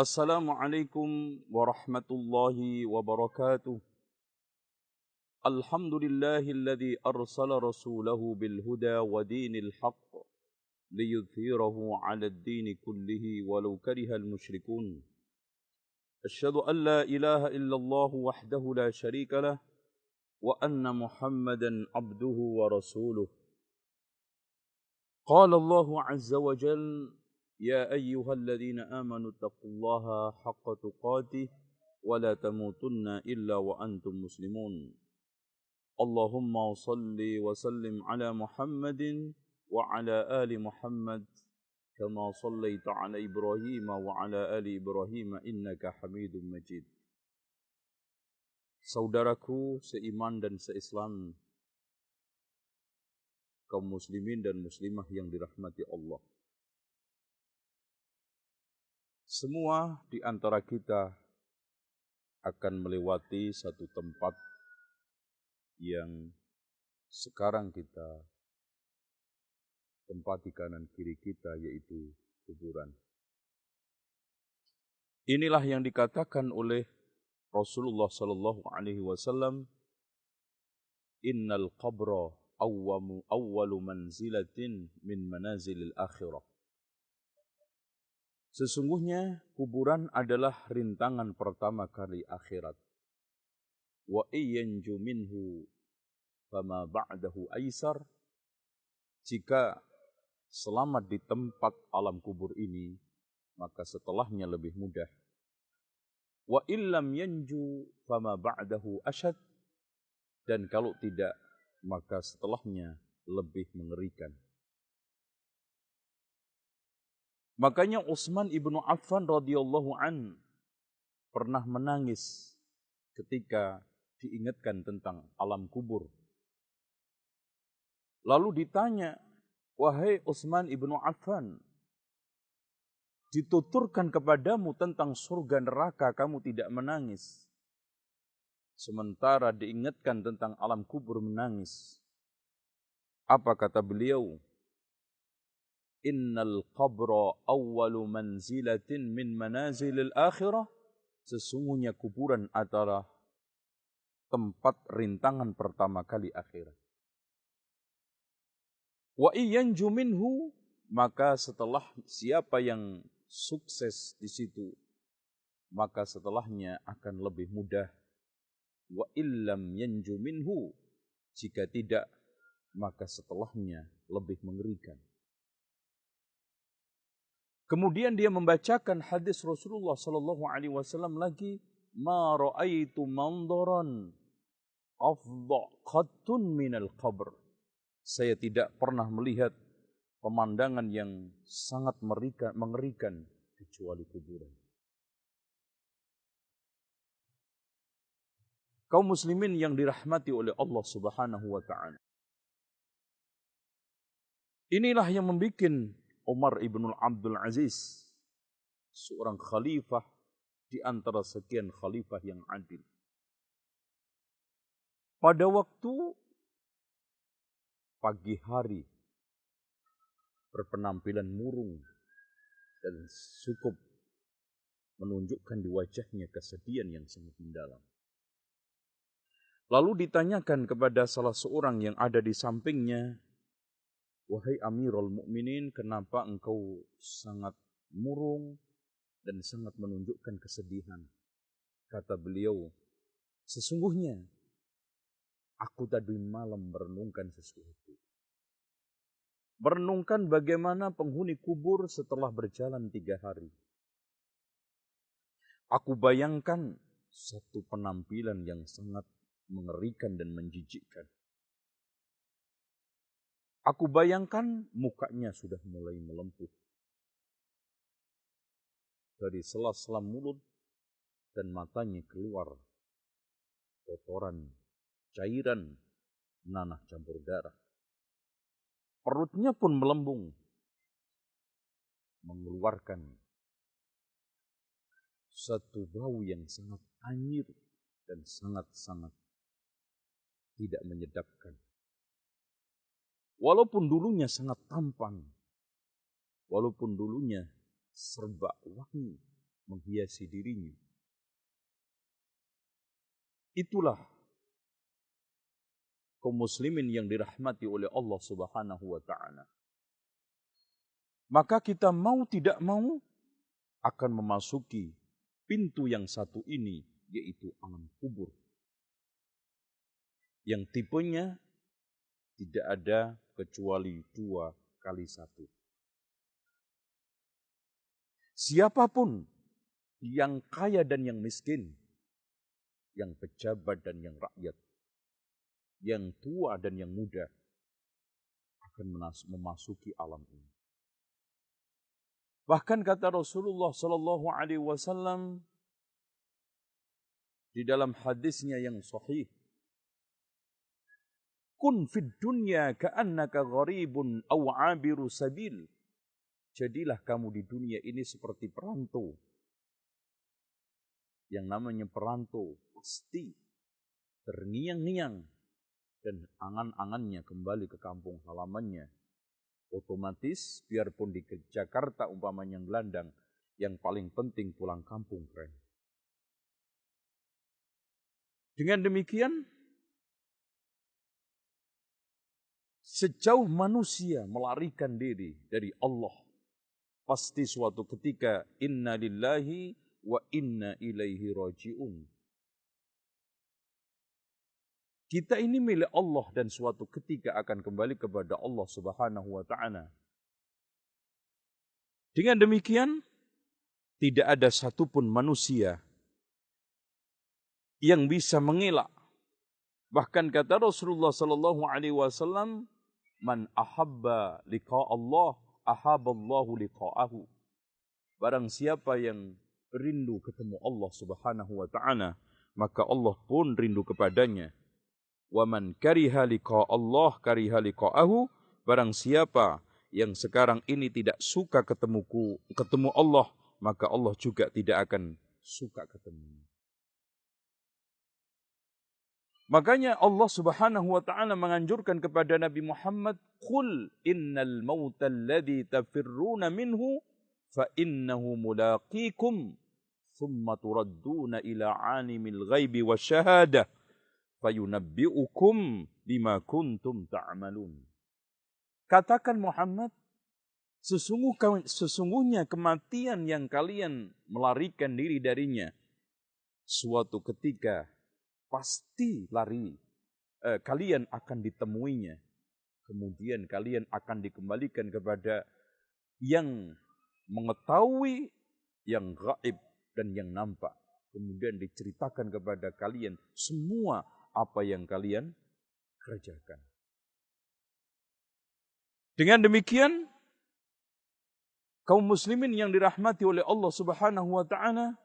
Assalamualaikum warahmatullahi wabarakatuh. Alhamdulillahilladzi arsala rasulahu bil huda wa dinil haqq liyudhhirahu 'alad dini kullihi walau karihal musyrikun. Asyhadu an la ilaha illallah wahdahu la syarika lah wa anna Muhammadan abduhu wa rasuluh. Qala Allah 'azza wa jalla يا أيها الذين آمنوا اتقوا الله حق تقاته ولا تموتن إلا وأنتم مسلمون اللهم صل وسلم على محمد وعلى آل محمد كما صليت على إبراهيم وعلى آل إبراهيم إنك حميد مجيد. Saudaraku seiman dan seislam, kaum muslimin dan muslimah yang dirahmati Allah. Semua di antara kita akan melewati satu tempat yang sekarang kita tempati kanan kiri kita, yaitu kuburan. Inilah yang dikatakan oleh Rasulullah sallallahu alaihi wasallam, "Innal qabra awwalu manzilatin min manazilil akhirah." Sesungguhnya kuburan adalah rintangan pertama kali akhirat. Wa iyanju minhu fama ba'dahu aisar. Jika selamat di tempat alam kubur ini, maka setelahnya lebih mudah. Wa illam yanju fama ba'dahu asyad. Dan kalau tidak, maka setelahnya lebih mengerikan. Makanya Utsman ibnu Affan radhiyallahu an pernah menangis ketika diingatkan tentang alam kubur. Lalu ditanya, "Wahai Utsman ibnu Affan, dituturkan kepadamu tentang surga neraka, kamu tidak menangis. Sementara diingatkan tentang alam kubur menangis." Apa kata beliau? Innal qabra awwalu manzilatin min manazilil akhirah. Sesungguhnya kuburan adalah tempat rintangan pertama kali akhirat. Wa iyanju minhu, maka setelah siapa yang sukses di situ, maka setelahnya akan lebih mudah. Wa illam yanju minhu, jika tidak, maka setelahnya lebih mengerikan. Kemudian dia membacakan hadis Rasulullah sallallahu alaihi wasallam lagi, "Ma ra'aitu mandaran afdha qattun minal qabr." Saya tidak pernah melihat pemandangan yang sangat mengerikan kecuali kuburan. Kaum muslimin yang dirahmati oleh Allah Subhanahu wa taala. Inilah yang membuat Umar ibn Abdul Aziz, seorang khalifah di antara sekian khalifah yang adil. Pada waktu pagi hari berpenampilan murung dan cukup menunjukkan di wajahnya kesedihan yang sangat mendalam. Lalu ditanyakan kepada salah seorang yang ada di sampingnya, "Wahai Amirul Mukminin, kenapa engkau sangat murung dan sangat menunjukkan kesedihan?" Kata beliau, "Sesungguhnya aku tadi malam merenungkan sesuatu. Merenungkan bagaimana penghuni kubur setelah berjalan 3 hari. Aku bayangkan satu penampilan yang sangat mengerikan dan menjijikkan. Aku bayangkan mukanya sudah mulai melempuh. Dari sela-sela mulut dan matanya keluar kotoran, cairan, nanah campur darah. Perutnya pun melembung, mengeluarkan satu bau yang sangat anyir dan sangat-sangat tidak menyedapkan. Walaupun dulunya sangat tampan, walaupun dulunya serba wangi, menghiasi dirinya. Itulah kaum muslimin yang dirahmati oleh Allah Subhanahu wa taala. Maka kita mau tidak mau akan memasuki pintu yang satu ini, yaitu alam kubur. Yang tipenya tidak ada kecuali 2x1. Siapapun yang kaya dan yang miskin, yang pejabat dan yang rakyat, yang tua dan yang muda, akan memasuki alam ini. Bahkan kata Rasulullah Sallallahu Alaihi Wasallam di dalam hadisnya yang sahih, kun fid dunya ka'annaka gharibun aw 'abiru sabil. Jadilah kamu di dunia ini seperti perantau. Yang namanya perantau pasti terngiang-ngiang dan angan-angannya kembali ke kampung halamannya. Otomatis biarpun di Jakarta umpamanya gelandang, yang paling penting pulang kampung, friend. Dengan demikian, sejauh manusia melarikan diri dari Allah, pasti suatu ketika inna lillahi wa inna ilaihi raji'un. Kita ini milik Allah dan suatu ketika akan kembali kepada Allah Subhanahu wa taala. Dengan demikian, tidak ada satupun manusia yang bisa mengelak. Bahkan kata Rasulullah sallallahu alaihi wasallam, "Man ahabba liqa Allah, ahabballahu liqa'ahu." Barang siapa yang rindu ketemu Allah Subhanahu wa taala, maka Allah pun rindu kepadanya. Wa man kariha liqa Allah kariha liqa'ahu. Barang siapa yang sekarang ini tidak suka ketemu Allah, maka Allah juga tidak akan suka ketemu. Makanya Allah Subhanahu wa taala menganjurkan kepada Nabi Muhammad, "Qul innal mauta alladhi tafirruna minhu fa innahu mulaqikum, thumma turadduna ila 'alimil ghaibi wasyahadah, fayunabbi'ukum bima kuntum ta'malun." Katakan Muhammad, sesungguhnya kematian yang kalian melarikan diri darinya, suatu ketika pasti kalian akan ditemuinya. Kemudian kalian akan dikembalikan kepada yang mengetahui, yang gaib dan yang nampak. Kemudian diceritakan kepada kalian semua apa yang kalian kerjakan. Dengan demikian, kaum muslimin yang dirahmati oleh Allah Subhanahu wa taala,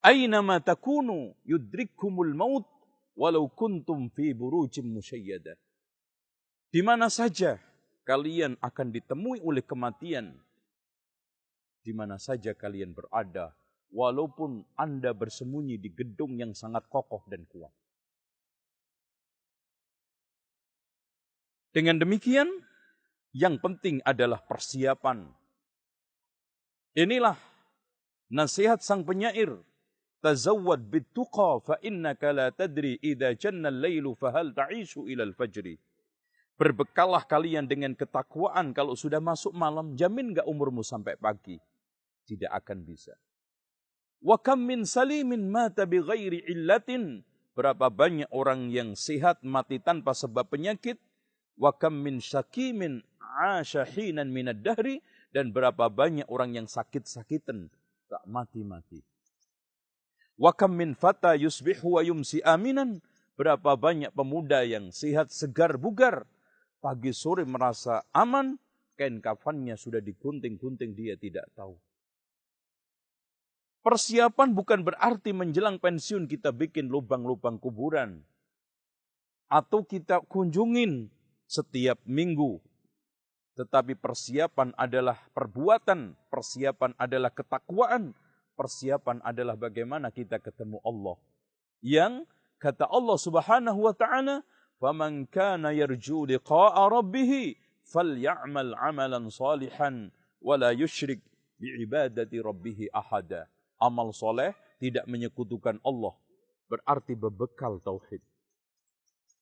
aynama takunu yudrikkumul maut walau kuntum fi burujin musyayyada. Di mana saja kalian akan ditemui oleh kematian, di mana saja kalian berada, walaupun Anda bersembunyi di gedung yang sangat kokoh dan kuat. Dengan demikian, yang penting adalah persiapan. Inilah nasihat sang penyair, tazawwad bittuqa fa innaka la tadri idza janna al-lailu fa hal ta'ishu ila al-fajri. Berbekalah kalian dengan ketakwaan, kalau sudah masuk malam, jamin enggak umurmu sampai pagi? Tidak akan bisa. Wa kam min salimin mata bi ghairi illatin. Berapa banyak orang yang sehat mati tanpa sebab penyakit. Wa kam min syakimin 'asha hinan minad dahri. Dan berapa banyak orang yang sakit-sakitan tak mati-mati. Wa kam min fata yusbihu wa yumsi aminan. Berapa banyak pemuda yang sehat segar bugar, pagi sore merasa aman, kain kafannya sudah digunting-gunting dia tidak tahu. Persiapan bukan berarti menjelang pensiun kita bikin lubang-lubang kuburan. Atau kita kunjungin setiap minggu. Tetapi persiapan adalah perbuatan. Persiapan adalah ketakwaan. Persiapan adalah bagaimana kita ketemu Allah. Yang kata Allah Subhanahu wa ta'ala, "Faman kana yarju liqa'a rabbih faly'amal 'amalan salihan wa la yusyrik bi'ibadati rabbih ahada. Amal soleh tidak menyekutukan Allah, berarti berbekal tauhid.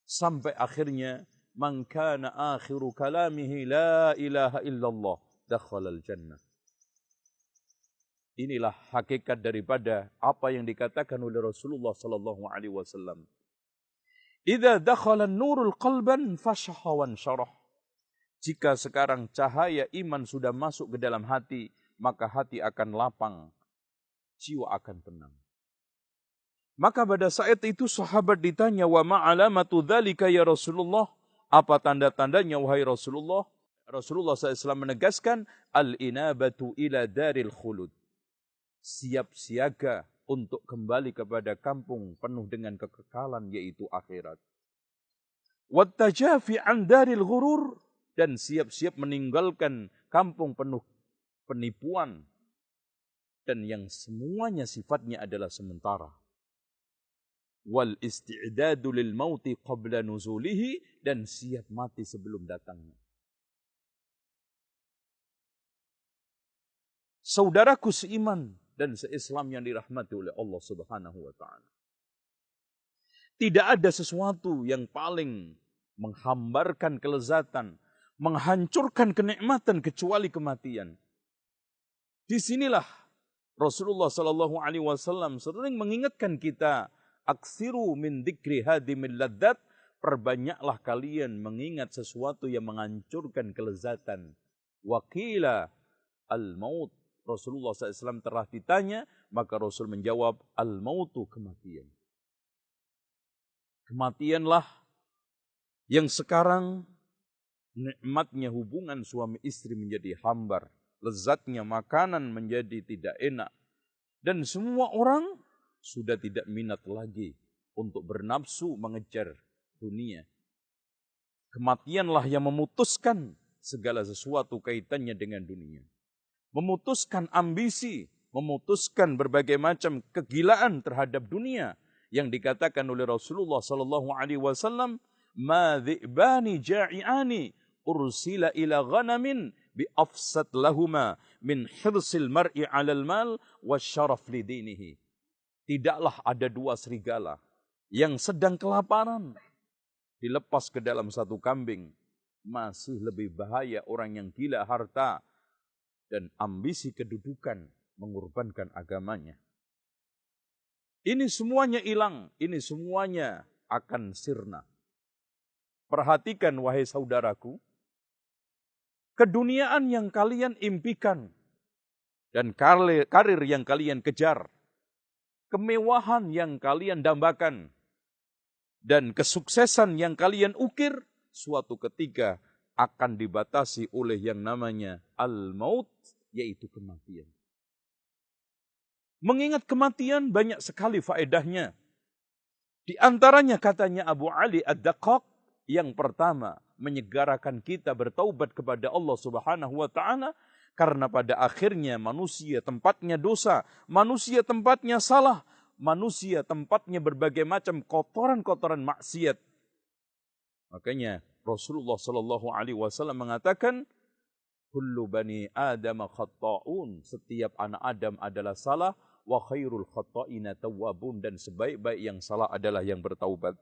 Sampai akhirnya, man kana akhiru kalamihi la ilaha illallah, dakhalal jannah. Inilah hakikat daripada apa yang dikatakan oleh Rasulullah sallallahu alaihi wasallam. Idza dakhala an-nurul qalban fashaha wan syarah. Jika sekarang cahaya iman sudah masuk ke dalam hati, maka hati akan lapang, jiwa akan tenang. Maka pada saat itu sahabat ditanya, wa ma'alamatu dzalika ya Rasulullah? Apa tanda-tandanya wahai Rasulullah? Rasulullah SAW menegaskan, al-inabatu ila daril khulud. Siap siaga untuk kembali kepada kampung penuh dengan kekekalan, yaitu akhirat. Wattajafi an daril ghurur, dan siap-siap meninggalkan kampung penuh penipuan, dan yang semuanya sifatnya adalah sementara. Wal isti'dadu lil mauti qabla nuzulihi, dan siap mati sebelum datangnya. Saudaraku seiman dan seislam yang dirahmati oleh Allah Subhanahu wa taala. Tidak ada sesuatu yang paling menghambarkan kelezatan, menghancurkan kenikmatan kecuali kematian. Disinilah Rasulullah sallallahu alaihi wasallam sering mengingatkan kita, aksiru min dzikri hadimil ladzat, perbanyaklah kalian mengingat sesuatu yang menghancurkan kelezatan. Waqila al-maut, Rasulullah SAW telah ditanya, maka Rasul menjawab, al-mautu, kematian. Kematianlah yang sekarang nikmatnya hubungan suami istri menjadi hambar, lezatnya makanan menjadi tidak enak, dan semua orang sudah tidak minat lagi untuk bernafsu mengejar dunia. Kematianlah yang memutuskan segala sesuatu kaitannya dengan dunia. Memutuskan ambisi, memutuskan berbagai macam kegilaan terhadap dunia yang dikatakan oleh Rasulullah sallallahu alaihi wasallam, ma dhi'bani ja'i'ani ursila ila ghanamin bi afsad lahuma min hirsil mar'i 'alal mal wasyaraf li dinihi. Tidaklah ada dua serigala yang sedang kelaparan dilepas ke dalam satu kambing, masih lebih bahaya orang yang gila harta dan ambisi kedudukan mengorbankan agamanya. Ini semuanya hilang, ini semuanya akan sirna. Perhatikan wahai saudaraku, keduniaan yang kalian impikan dan karir yang kalian kejar, kemewahan yang kalian dambakan, dan kesuksesan yang kalian ukir, suatu ketika akan dibatasi oleh yang namanya al-maut, yaitu kematian. Mengingat kematian banyak sekali faedahnya. Di antaranya katanya Abu Ali Ad-Daqqaq, yang pertama menyegarakan kita bertaubat kepada Allah Subhanahu wa taala, karena pada akhirnya manusia tempatnya dosa, manusia tempatnya salah, manusia tempatnya berbagai macam kotoran-kotoran maksiat. Makanya Rasulullah sallallahu alaihi wasallam mengatakan, kullu bani Adam khatta'un, setiap anak Adam adalah salah, wa khairul khatta'ina tawwabun, dan sebaik-baik yang salah adalah yang bertaubat.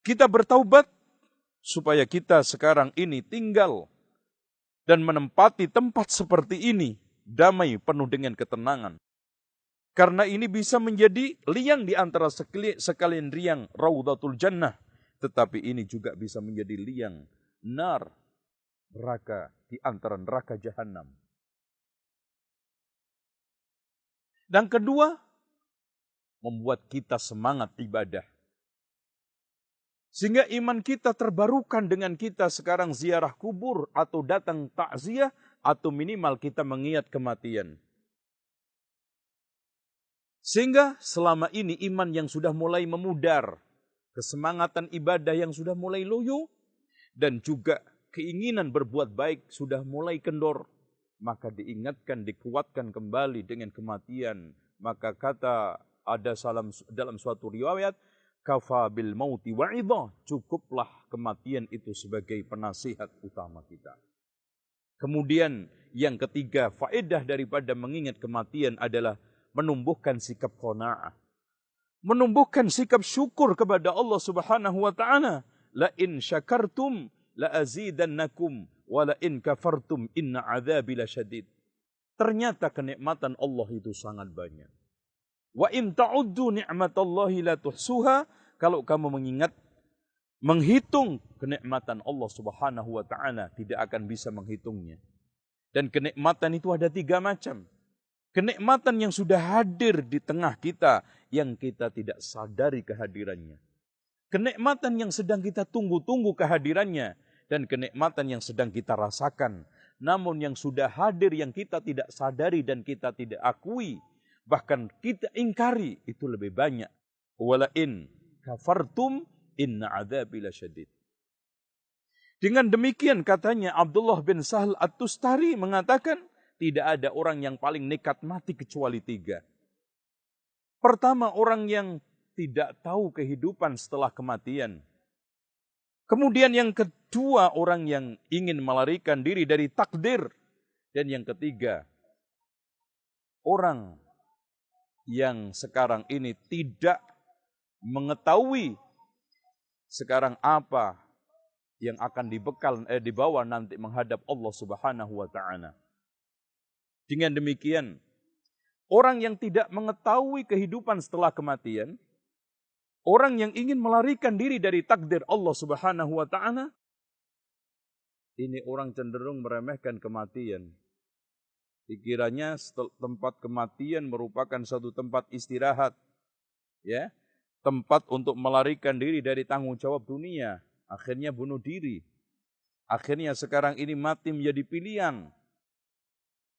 Kita bertaubat supaya kita sekarang ini tinggal dan menempati tempat seperti ini, damai penuh dengan ketenangan. Karena ini bisa menjadi liang di antara sekalian riang Raudhatul Jannah, tetapi ini juga bisa menjadi liang nar, neraka di antara neraka jahanam. Dan kedua, membuat kita semangat ibadah. Sehingga iman kita terbarukan dengan kita sekarang ziarah kubur atau datang takziah, atau minimal kita mengingat kematian. Sehingga selama ini iman yang sudah mulai memudar, kesemangatan ibadah yang sudah mulai loyo, dan juga keinginan berbuat baik sudah mulai kendor, maka diingatkan, dikuatkan kembali dengan kematian. Maka kata ada dalam suatu riwayat, kafa bil mauti wa'idha, cukuplah kematian itu sebagai penasihat utama kita. Kemudian yang ketiga, faedah daripada mengingat kematian adalah menumbuhkan sikap qanaah. Menumbuhkan sikap syukur kepada Allah Subhanahu wa taala. La in syakartum la azidannakum wa la in kafartum inna adzabi lasyadid. Ternyata kenikmatan Allah itu sangat banyak. Wa in ta'uddu ni'matallahi la tuhsuha. Kalau kamu menghitung kenikmatan Allah Subhanahu wa taala, tidak akan bisa menghitungnya. Dan kenikmatan itu ada 3 macam. Kenikmatan yang sudah hadir di tengah kita, yang kita tidak sadari kehadirannya. Kenikmatan yang sedang kita tunggu-tunggu kehadirannya. Dan kenikmatan yang sedang kita rasakan. Namun yang sudah hadir yang kita tidak sadari dan kita tidak akui. Bahkan kita ingkari, itu lebih banyak. Walain kafartum inna adzabi lasyadid. Dengan demikian katanya Abdullah bin Sahal At-Tustari mengatakan, tidak ada orang yang paling nekat mati kecuali 3. Pertama, orang yang tidak tahu kehidupan setelah kematian. Kemudian yang kedua, orang yang ingin melarikan diri dari takdir. Dan yang ketiga, orang yang sekarang ini tidak mengetahui sekarang apa yang akan dibawa nanti menghadap Allah Subhanahu wa taala. Dengan demikian, orang yang tidak mengetahui kehidupan setelah kematian, orang yang ingin melarikan diri dari takdir Allah Subhanahu wa taala, ini orang cenderung meremehkan kematian. Dikiranya tempat kematian merupakan satu tempat istirahat, ya, tempat untuk melarikan diri dari tanggung jawab dunia. Akhirnya bunuh diri. Akhirnya sekarang ini mati menjadi pilihan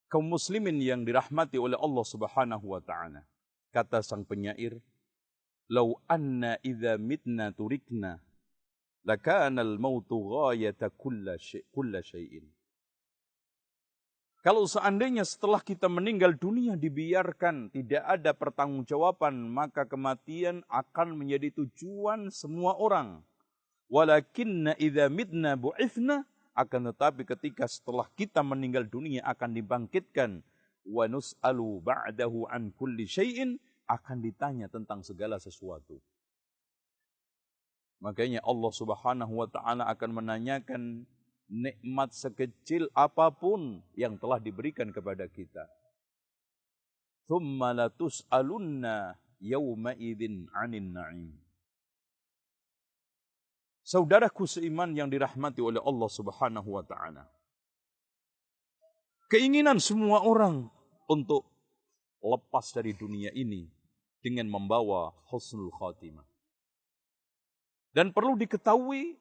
kaum muslimin yang dirahmati oleh Allah Subhanahu wa taala. Kata sang penyair, "Lau anna idza mitna turikna, lakana al-mautu ghayata kulla syai'in." Kalau seandainya setelah kita meninggal dunia dibiarkan, tidak ada pertanggungjawaban, maka kematian akan menjadi tujuan semua orang. Walakinna idza mitna bu'ithna, akan tetapi ketika setelah kita meninggal dunia akan dibangkitkan, wa nus'alu ba'dahu an kulli syai'in, akan ditanya tentang segala sesuatu. Makanya Allah Subhanahu wa taala akan menanyakan nikmat sekecil apapun yang telah diberikan kepada kita. Tsumma latus'alunna yawma idzin 'anin na'im. Saudaraku seiman yang dirahmati oleh Allah Subhanahu wa taala. Keinginan semua orang untuk lepas dari dunia ini dengan membawa husnul khatimah. Dan perlu diketahui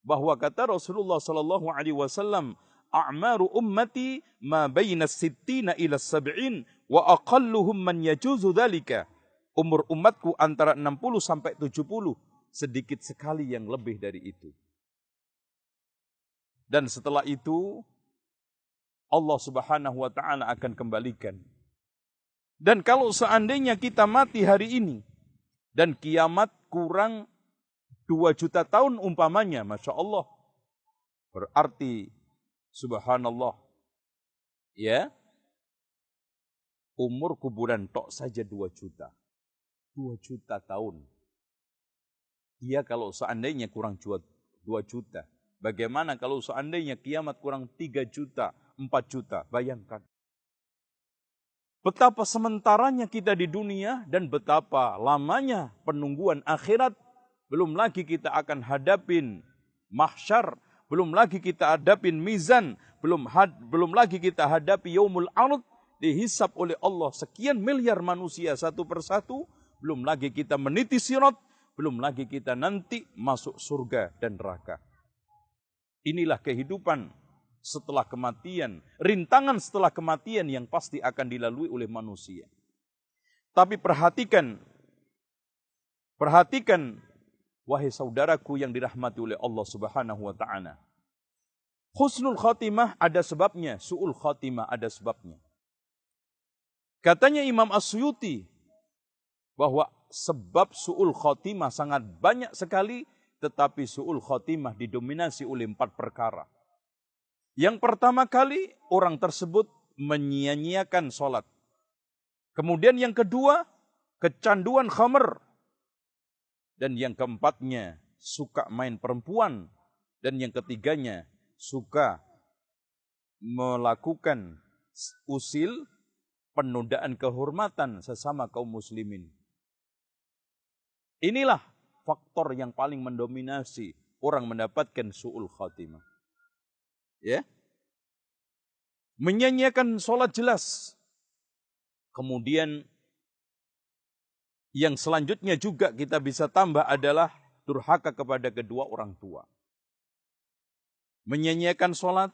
bahwa kata Rasulullah sallallahu alaihi wasallam, "A'maru ummati ma baina sittina ila sab'in wa aqalluhum man yajuzu dzalika." Umur umatku antara 60 sampai 70. Sedikit sekali yang lebih dari itu. Dan setelah itu, Allah Subhanahu wa ta'ala akan kembalikan. Dan kalau seandainya kita mati hari ini, dan kiamat kurang 2 juta tahun umpamanya, Masya Allah. Berarti, subhanallah, ya, umur kuburan tok saja 2 juta. 2 juta tahun. Dia kalau seandainya kurang 2 juta. Bagaimana kalau seandainya kiamat kurang 3 juta, 4 juta. Bayangkan. Betapa sementaranya kita di dunia dan betapa lamanya penungguan akhirat. Belum lagi kita akan hadapin mahsyar. Belum lagi kita hadapin mizan. Belum lagi kita hadapi yaumul ard. Dihisap oleh Allah sekian miliar manusia satu persatu. Belum lagi kita meniti sirat. Belum lagi kita nanti masuk surga dan neraka. Inilah kehidupan setelah kematian. Rintangan setelah kematian yang pasti akan dilalui oleh manusia. Tapi perhatikan, wahai saudaraku yang dirahmati oleh Allah Subhanahu wa ta'ala. Husnul khatimah ada sebabnya, su'ul khatimah ada sebabnya. Katanya Imam As-Suyuti, bahwa sebab su'ul khotimah sangat banyak sekali, tetapi su'ul khotimah didominasi oleh 4 perkara. Yang pertama kali orang tersebut menyia-nyiakan sholat. Kemudian yang kedua, kecanduan khamr. Dan yang keempatnya, suka main perempuan. Dan yang ketiganya, suka melakukan usil penundaan kehormatan sesama kaum muslimin. Inilah faktor yang paling mendominasi orang mendapatkan su'ul khatimah. Ya. Menyanyiakan sholat jelas. Kemudian yang selanjutnya juga kita bisa tambah adalah durhaka kepada kedua orang tua. Menyanyiakan sholat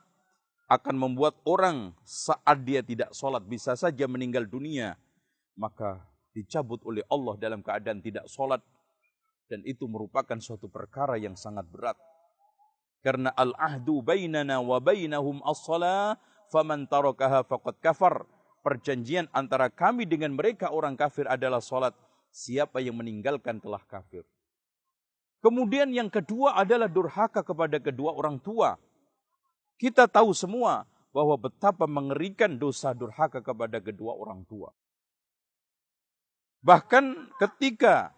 akan membuat orang saat dia tidak sholat bisa saja meninggal dunia. Maka dicabut oleh Allah dalam keadaan tidak sholat. Dan itu merupakan suatu perkara yang sangat berat. Karena al-ahdu bainana wa bainahum as-salah faman tarakaha faqad kafar. Perjanjian antara kami dengan mereka orang kafir adalah sholat. Siapa yang meninggalkan telah kafir. Kemudian yang kedua adalah durhaka kepada kedua orang tua. Kita tahu semua bahwa betapa mengerikan dosa durhaka kepada kedua orang tua. Bahkan ketika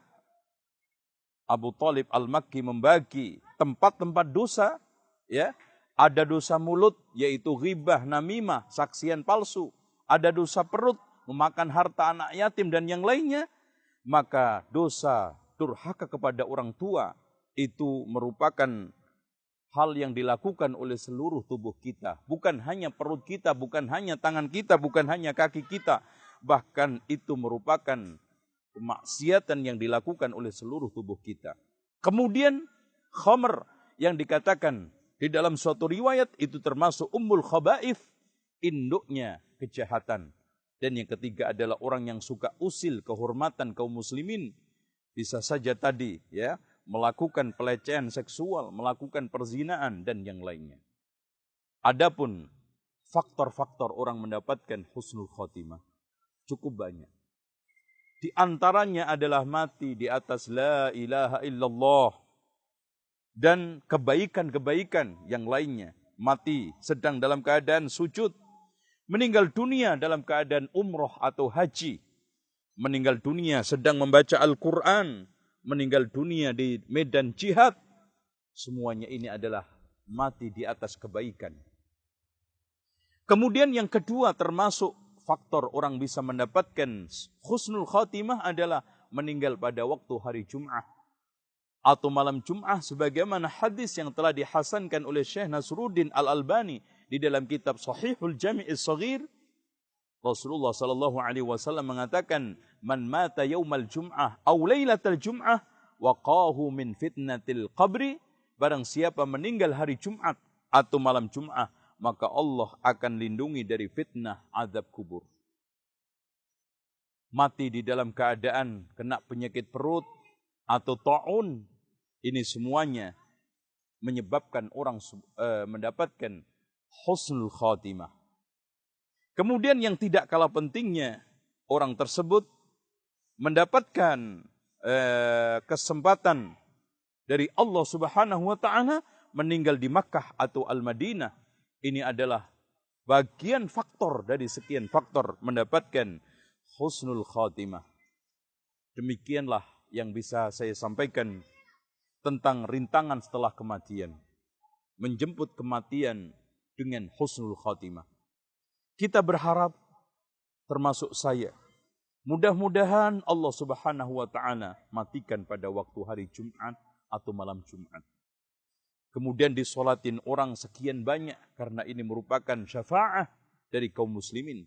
Abu Thalib Al-Makki membagi tempat-tempat dosa, ya, ada dosa mulut yaitu ghibah, namimah, saksian palsu, ada dosa perut, memakan harta anak yatim dan yang lainnya, maka dosa durhaka kepada orang tua itu merupakan hal yang dilakukan oleh seluruh tubuh kita, bukan hanya perut kita, bukan hanya tangan kita, bukan hanya kaki kita, bahkan itu merupakan kemaksiatan yang dilakukan oleh seluruh tubuh kita. Kemudian khamr yang dikatakan di dalam suatu riwayat itu termasuk ummul khaba'ith, induknya kejahatan. Dan yang ketiga adalah orang yang suka usil kehormatan kaum muslimin. Bisa saja tadi ya melakukan pelecehan seksual, melakukan perzinaan dan yang lainnya. Adapun faktor-faktor orang mendapatkan husnul khotimah cukup banyak. Di antaranya adalah mati di atas la ilaha illallah. Dan kebaikan-kebaikan yang lainnya. Mati sedang dalam keadaan sujud. Meninggal dunia dalam keadaan umroh atau haji. Meninggal dunia sedang membaca Al-Quran. Meninggal dunia di medan jihad. Semuanya ini adalah mati di atas kebaikan. Kemudian yang kedua termasuk faktor orang bisa mendapatkan husnul khatimah adalah meninggal pada waktu hari Jum'ah atau malam Jum'ah, sebagaimana hadis yang telah dihasankan oleh Syekh Nasruddin Al-Albani di dalam kitab Sahihul Jami'is Shaghir. Rasulullah sallallahu alaihi wasallam mengatakan, "Man mata yaumal Jum'ah aw lailatal Jum'ah waqahu min fitnatil qabri." Barang siapa meninggal hari Jumat atau malam Jum'ah, maka Allah akan lindungi dari fitnah azab kubur. Mati di dalam keadaan kena penyakit perut atau ta'un, ini semuanya menyebabkan orang mendapatkan husnul khatimah. Kemudian yang tidak kalah pentingnya, orang tersebut mendapatkan kesempatan dari Allah Subhanahu wa taala meninggal di Makkah atau Al-Madinah. Ini adalah bagian faktor dari sekian faktor mendapatkan husnul khatimah. Demikianlah yang bisa saya sampaikan tentang rintangan setelah kematian. Menjemput kematian dengan husnul khatimah. Kita berharap, termasuk saya, mudah-mudahan Allah Subhanahu wa taala matikan pada waktu hari Jumat atau malam Jumat. Kemudian disolatin orang sekian banyak karena ini merupakan syafaah dari kaum muslimin.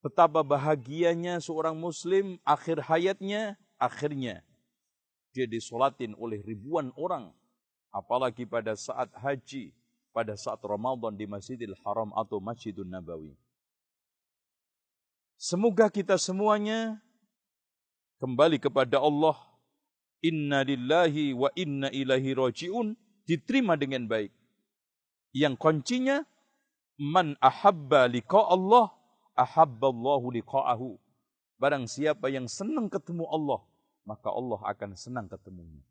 Betapa bahagianya seorang muslim akhir hayatnya, akhirnya dia disolatin oleh ribuan orang. Apalagi pada saat haji, pada saat Ramadan di Masjidil Haram atau Masjidun Nabawi. Semoga kita semuanya kembali kepada Allah. Inna lillahi wa inna ilaihi raji'un, diterima dengan baik. Yang kuncinya, man ahabba liqa Allah, ahabballahu liqa'ahu. Barang siapa yang senang ketemu Allah, maka Allah akan senang ketemunya.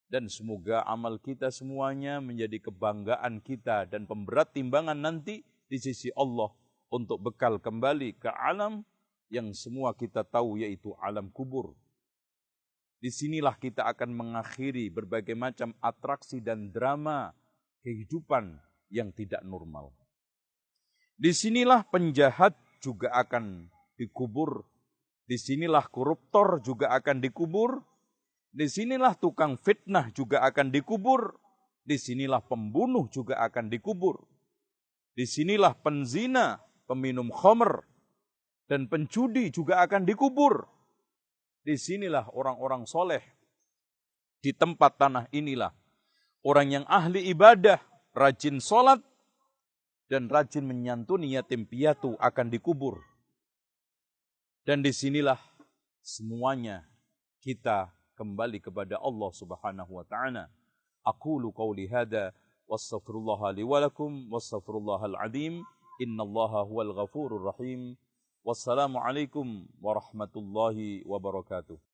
Dan semoga amal kita semuanya menjadi kebanggaan kita dan pemberat timbangan nanti di sisi Allah untuk bekal kembali ke alam yang semua kita tahu, yaitu alam kubur. Disinilah kita akan mengakhiri berbagai macam atraksi dan drama kehidupan yang tidak normal. Disinilah penjahat juga akan dikubur. Disinilah koruptor juga akan dikubur. Disinilah tukang fitnah juga akan dikubur. Disinilah pembunuh juga akan dikubur. Disinilah penzina, peminum khamr, dan penjudi juga akan dikubur. Disinilah orang-orang soleh. Di tempat tanah inilah orang yang ahli ibadah, rajin sholat, dan rajin menyantuni yatim piatu akan dikubur. Dan disinilah semuanya kita kembali kepada Allah Subhanahu wa taala. Aqulu qauli hadza wastaghfirullaha li wa lakum wastaghfirullahal azim. Innallaha huwal ghafurur rahim. Wassalamu alaikum warahmatullahi wabarakatuh.